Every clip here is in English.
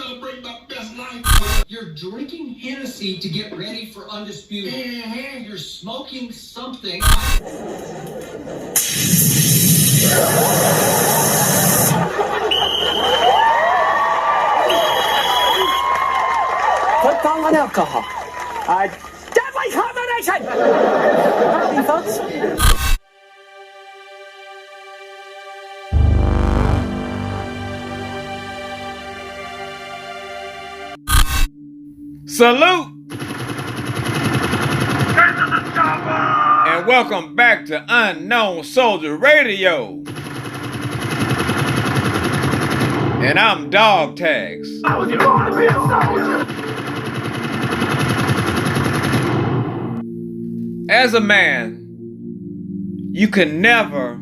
celebrate my best life. You're drinking Hennessy to get ready for Undisputed. Mm-hmm. You're smoking something. Put down on alcohol. Deadly combination! Happy folks? Salute! And welcome back to Unknown Soldier Radio. And I'm Dog Tags. I was born to be a soldier. As a man, you can never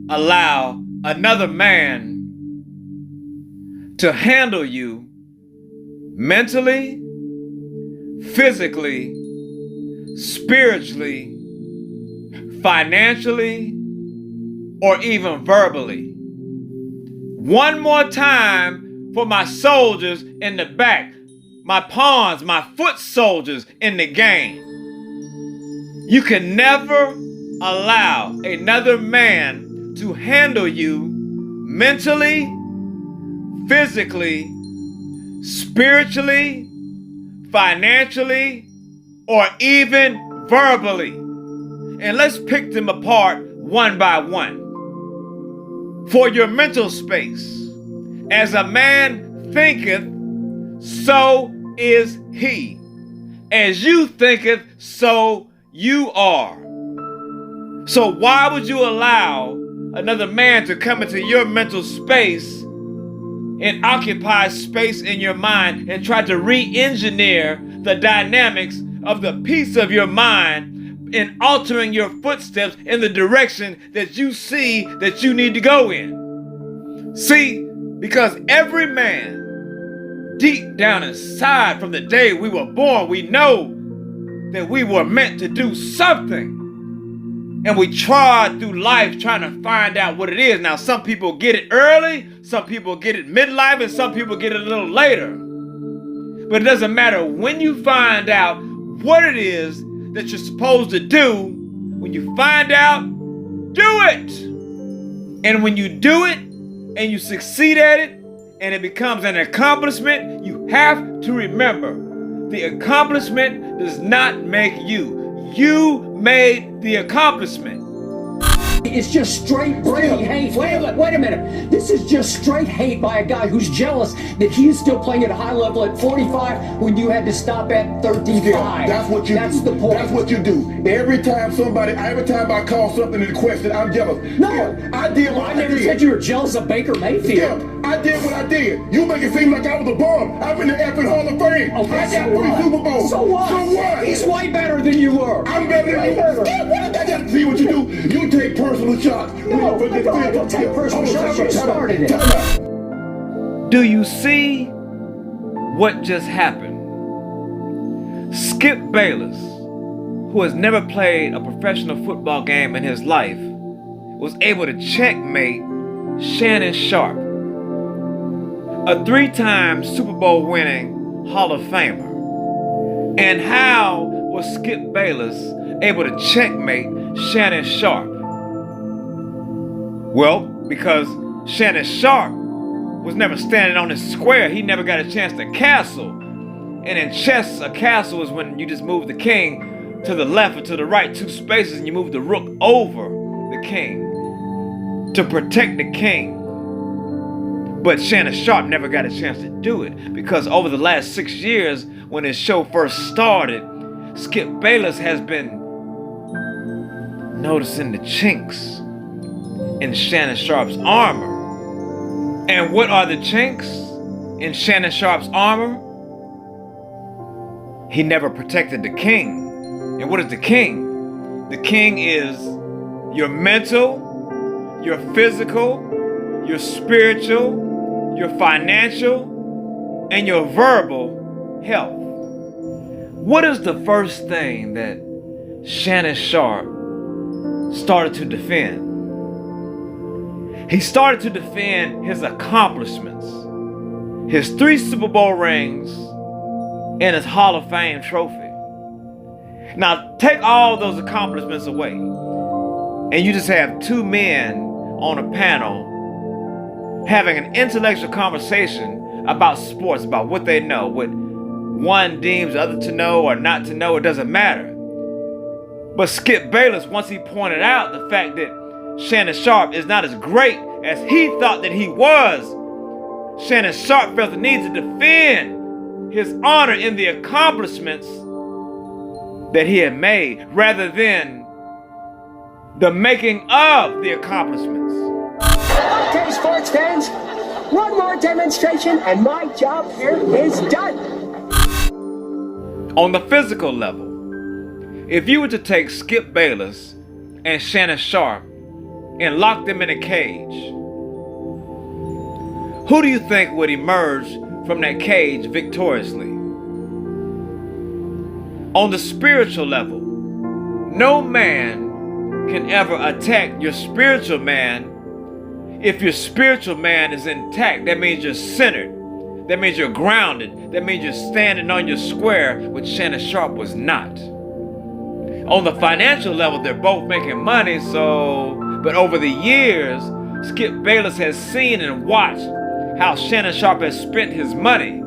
allow another man to handle you mentally, physically, spiritually, financially, or even verbally. One more time for my soldiers in the back, my pawns, my foot soldiers in the game. You can never allow another man to handle you mentally, physically, spiritually, financially, or even verbally. And let's pick them apart one by one. For your mental space, as a man thinketh, so is he. As you thinketh, so you are. So why would you allow another man to come into your mental space and occupy space in your mind and try to re-engineer the dynamics of the piece of your mind in altering your footsteps in the direction that you see that you need to go in? See, because every man, deep down inside from the day we were born, we know that we were meant to do something. And we trod through life trying to find out what it is. Now, some people get it early, some people get it midlife, and some people get it a little later. But it doesn't matter when you find out what it is that you're supposed to do. When you find out, do it. And when you do it and you succeed at it and it becomes an accomplishment, you have to remember the accomplishment does not make you. You made the accomplishment. It's just straight brain hate. Wait a minute. This is just straight hate by a guy who's jealous that he's still playing at a high level at 45 when you had to stop at 35. That's what you do. That's the point. That's what you do. Every time I call something into question, I'm jealous. No. Yeah, I did what I did. I never said you were jealous of Baker Mayfield. Yeah, I did what I did. You make it seem like I was a bum. I'm in the effing Hall of Fame. Okay, I got 3 Super Bowls. So what? So what? He's way better than you were. I'm better than you. Yeah, what did I got to see what you do? You take personal shots. No, I don't take personal shots. You started it. Do you see what just happened? Skip Bayless, who has never played a professional football game in his life, was able to checkmate Shannon Sharpe, a 3-time Super Bowl winning Hall of Famer. And how was Skip Bayless able to checkmate Shannon Sharpe? Well, because Shannon Sharpe was never standing on his square. He never got a chance to castle. And in chess, a castle is when you just move the king to the left or to the right 2 spaces and you move the rook over the king to protect the king. But Shannon Sharpe never got a chance to do it because over the last 6 years when his show first started, Skip Bayless has been noticing the chinks in Shannon Sharpe's armor. And what are the chinks in Shannon Sharpe's armor? He never protected the king. And what is the king? The king is your mental, your physical, your spiritual, your financial, and your verbal health. What is the first thing that Shannon Sharpe started to defend? He started to defend his accomplishments. his 3 Super Bowl rings, and his Hall of Fame trophy. Now, take all those accomplishments away, and you just have 2 men on a panel having an intellectual conversation about sports, about what they know, what one deems the other to know or not to know, it doesn't matter. But Skip Bayless, once he pointed out the fact that Shannon Sharpe is not as great as he thought that he was, Shannon Sharpe felt the need to defend his honor in the accomplishments that he had made rather than the making of the accomplishments. Okay, sports fans, one more demonstration and my job here is done. On the physical level, if you were to take Skip Bayless and Shannon Sharpe and lock them in a cage, who do you think would emerge from that cage victoriously? On the spiritual level, no man can ever attack your spiritual man if your spiritual man is intact. That means you're centered. That means you're grounded. That means you're standing on your square, which Shannon Sharpe was not. On the financial level, they're both making money, but over the years, Skip Bayless has seen and watched how Shannon Sharpe has spent his money.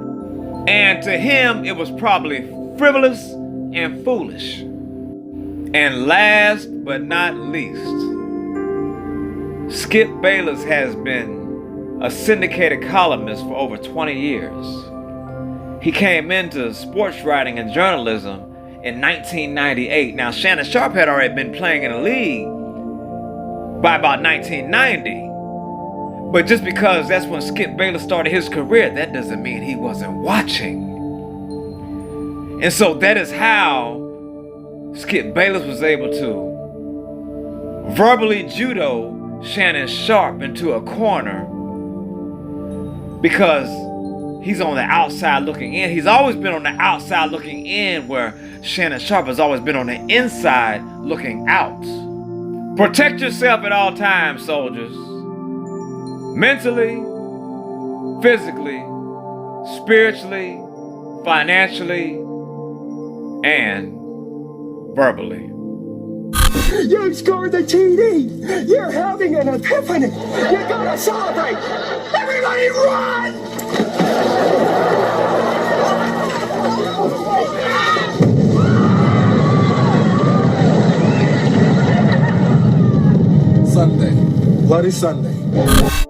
And to him, it was probably frivolous and foolish. And last but not least, Skip Bayless has been a syndicated columnist for over 20 years. He came into sports writing and journalism in 1998. Now, Shannon Sharpe had already been playing in the league by about 1990. But just because that's when Skip Bayless started his career, that doesn't mean he wasn't watching. And so that is how Skip Bayless was able to verbally judo Shannon Sharpe into a corner, because he's on the outside looking in. He's always been on the outside looking in, where Shannon Sharpe has always been on the inside looking out. Protect yourself at all times, soldiers. Mentally, physically, spiritually, financially, and verbally. You scored the TD! You're having an epiphany! You gotta celebrate! Everybody run! Sunday. Bloody Sunday.